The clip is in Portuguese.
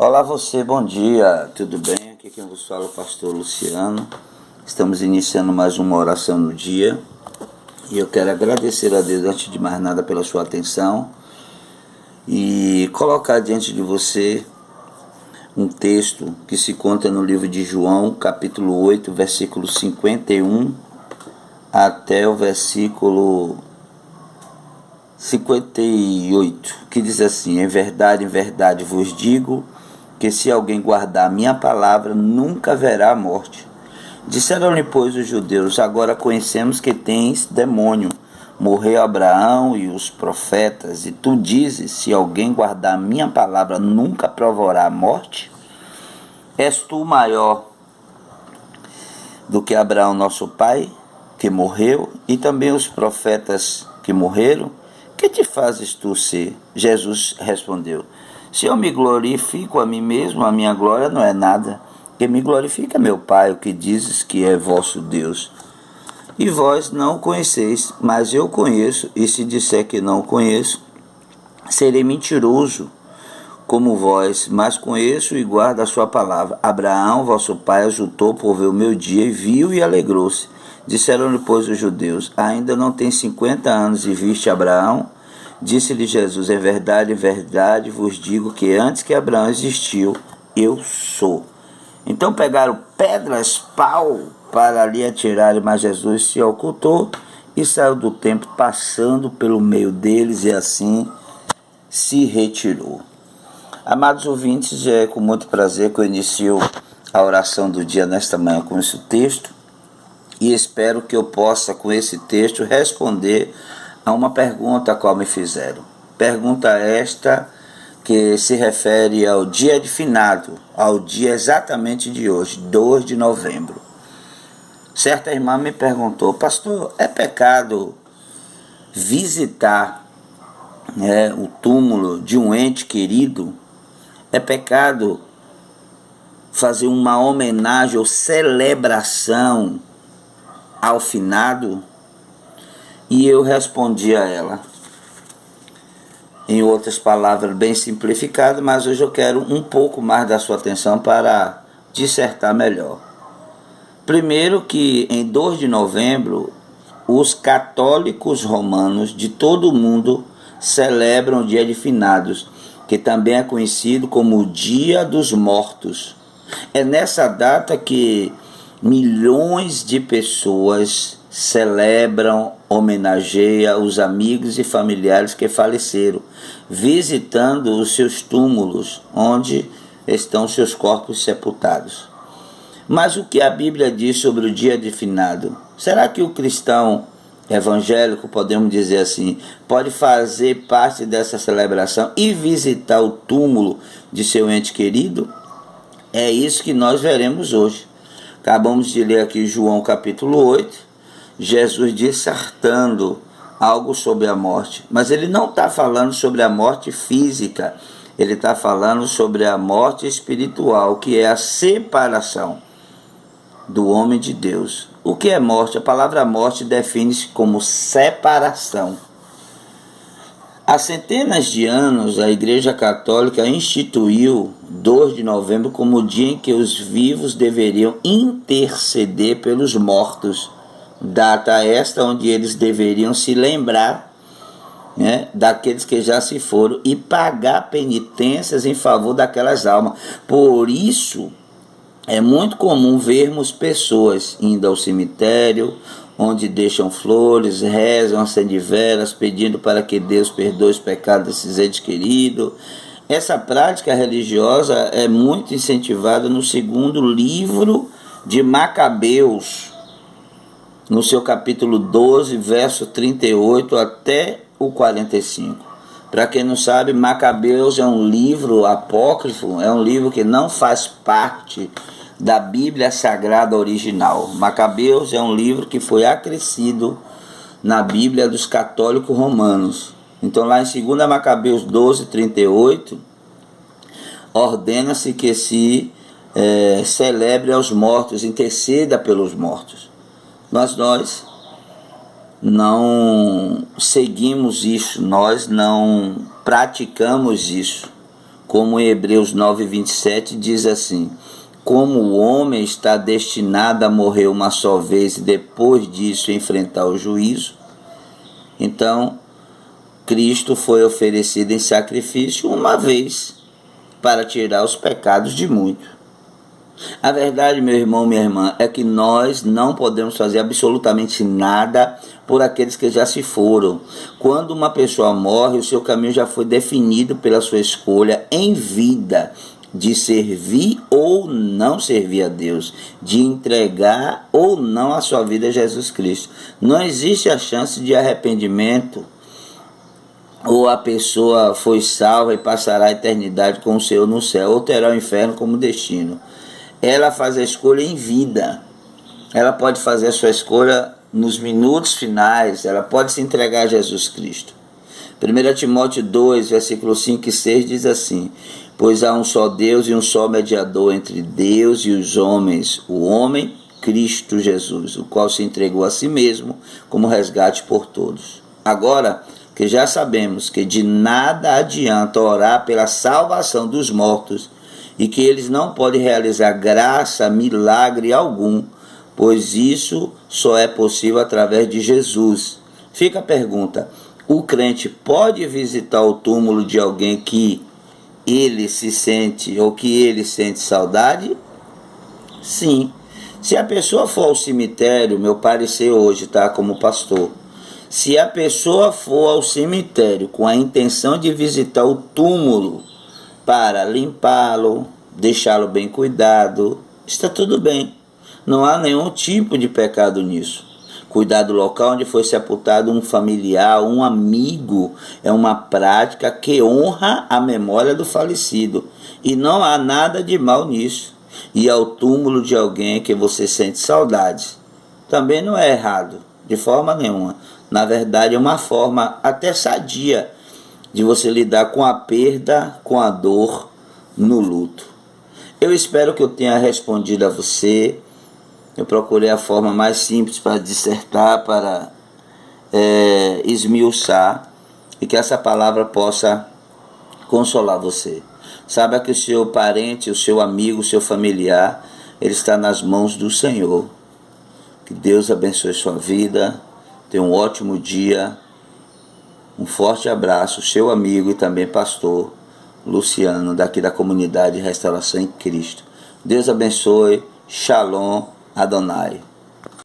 Olá você, bom dia, tudo bem? Aqui quem vos fala é o pastor Luciano. Estamos iniciando mais uma oração no dia e eu quero agradecer a Deus antes de mais nada pela sua atenção e colocar diante de você um texto que se conta no livro de João, capítulo 8, versículo 51 até o versículo 58, que diz assim: em verdade vos digo que se alguém guardar a minha palavra, nunca verá a morte. Disseram-lhe, pois, os judeus: agora conhecemos que tens demônio. Morreu Abraão e os profetas, e tu dizes: se alguém guardar a minha palavra, nunca provará a morte? És tu maior do que Abraão, nosso pai, que morreu, e também os profetas que morreram? Que te fazes tu ser? Jesus respondeu: se eu me glorifico a mim mesmo, a minha glória não é nada. Quem me glorifica é meu Pai, o que dizes que é vosso Deus. E vós não o conheceis, mas eu conheço, e se disser que não o conheço, serei mentiroso como vós, mas conheço e guardo a sua palavra. Abraão, vosso pai, ajuntou por ver o meu dia, e viu e alegrou-se. Disseram-lhe, pois, os judeus: ainda não tem 50 anos e viste Abraão? Disse-lhe Jesus: em verdade vos digo que antes que Abraão existiu, eu sou. Então pegaram pedras, pau, para lhe atirarem, mas Jesus se ocultou e saiu do templo, passando pelo meio deles, e assim se retirou. Amados ouvintes, é com muito prazer que eu inicio a oração do dia nesta manhã com esse texto, e espero que eu possa, com esse texto, responder a uma pergunta a qual me fizeram. Pergunta esta que se refere ao dia de finado, ao dia exatamente de hoje, 2 de novembro. Certa irmã me perguntou: pastor, é pecado visitar o túmulo de um ente querido? É pecado fazer uma homenagem ou celebração ao finado? E eu respondi a ela, em outras palavras bem simplificadas, mas hoje eu quero um pouco mais da sua atenção para dissertar melhor. Primeiro que em 2 de novembro, os católicos romanos de todo o mundo celebram o dia de finados, que também é conhecido como o Dia dos Mortos. É nessa data que milhões de pessoas celebram, homenageiam os amigos e familiares que faleceram, visitando os seus túmulos, onde estão seus corpos sepultados. Mas o que a Bíblia diz sobre o dia de finado? Será que o cristão evangélico, podemos dizer assim, pode fazer parte dessa celebração e visitar o túmulo de seu ente querido? É isso que nós veremos hoje. Acabamos de ler aqui João capítulo 8, Jesus dissertando algo sobre a morte, mas ele não está falando sobre a morte física, ele está falando sobre a morte espiritual, que é a separação do homem de Deus. O que é morte? A palavra morte define-se como separação. Há centenas de anos, a Igreja Católica instituiu 2 de novembro como o dia em que os vivos deveriam interceder pelos mortos. Data esta onde eles deveriam se lembrar daqueles que já se foram e pagar penitências em favor daquelas almas. Por isso, é muito comum vermos pessoas indo ao cemitério, onde deixam flores, rezam, acendem velas, pedindo para que Deus perdoe os pecados desses entes queridos. Essa prática religiosa é muito incentivada no segundo livro de Macabeus, no seu capítulo 12, verso 38 até o 45. Para quem não sabe, Macabeus é um livro apócrifo, é um livro que não faz parte da Bíblia Sagrada original. Macabeus é um livro que foi acrescido na Bíblia dos católicos romanos. Então lá em 2 Macabeus 12, 38, ordena-se que se celebre aos mortos, interceda pelos mortos. Nós não seguimos isso, nós não praticamos isso. como em Hebreus 9:27 diz assim: como o homem está destinado a morrer uma só vez e depois disso enfrentar o juízo, então Cristo foi oferecido em sacrifício uma vez para tirar os pecados de muitos. A verdade, meu irmão, minha irmã, é que nós não podemos fazer absolutamente nada por aqueles que já se foram. Quando uma pessoa morre, o seu caminho já foi definido pela sua escolha em vida, de servir ou não servir a Deus, de entregar ou não a sua vida a Jesus Cristo. Não existe a chance de arrependimento, ou a pessoa foi salva e passará a eternidade com o Senhor no céu, ou terá o inferno como destino. Ela faz a escolha em vida. Ela pode fazer a sua escolha nos minutos finais, ela pode se entregar a Jesus Cristo. 1 Timóteo 2, versículos 5 e 6 diz assim: pois há um só Deus e um só mediador entre Deus e os homens, o homem Cristo Jesus, o qual se entregou a si mesmo como resgate por todos. Agora que já sabemos que de nada adianta orar pela salvação dos mortos e que eles não podem realizar graça, milagre algum, pois isso só é possível através de Jesus. Fica a pergunta: o crente pode visitar o túmulo de alguém que ele se sente ou que ele sente saudade? Sim. Se a pessoa for ao cemitério, meu parecer hoje, tá, como pastor, se a pessoa for ao cemitério com a intenção de visitar o túmulo para limpá-lo, deixá-lo bem cuidado, está tudo bem. Não há nenhum tipo de pecado nisso. Cuidar do local onde foi sepultado um familiar, um amigo, é uma prática que honra a memória do falecido. E não há nada de mal nisso. Ir ao túmulo de alguém que você sente saudades também não é errado, de forma nenhuma. Na verdade, é uma forma até sadia de você lidar com a perda, com a dor, no luto. Eu espero que eu tenha respondido a você. Eu procurei a forma mais simples para dissertar, para esmiuçar, e que essa palavra possa consolar você. Saiba que o seu parente, o seu amigo, o seu familiar, ele está nas mãos do Senhor. Que Deus abençoe sua vida. Tenha um ótimo dia. Um forte abraço, seu amigo e também pastor Luciano, daqui da comunidade Restauração em Cristo. Deus abençoe. Shalom Adonai.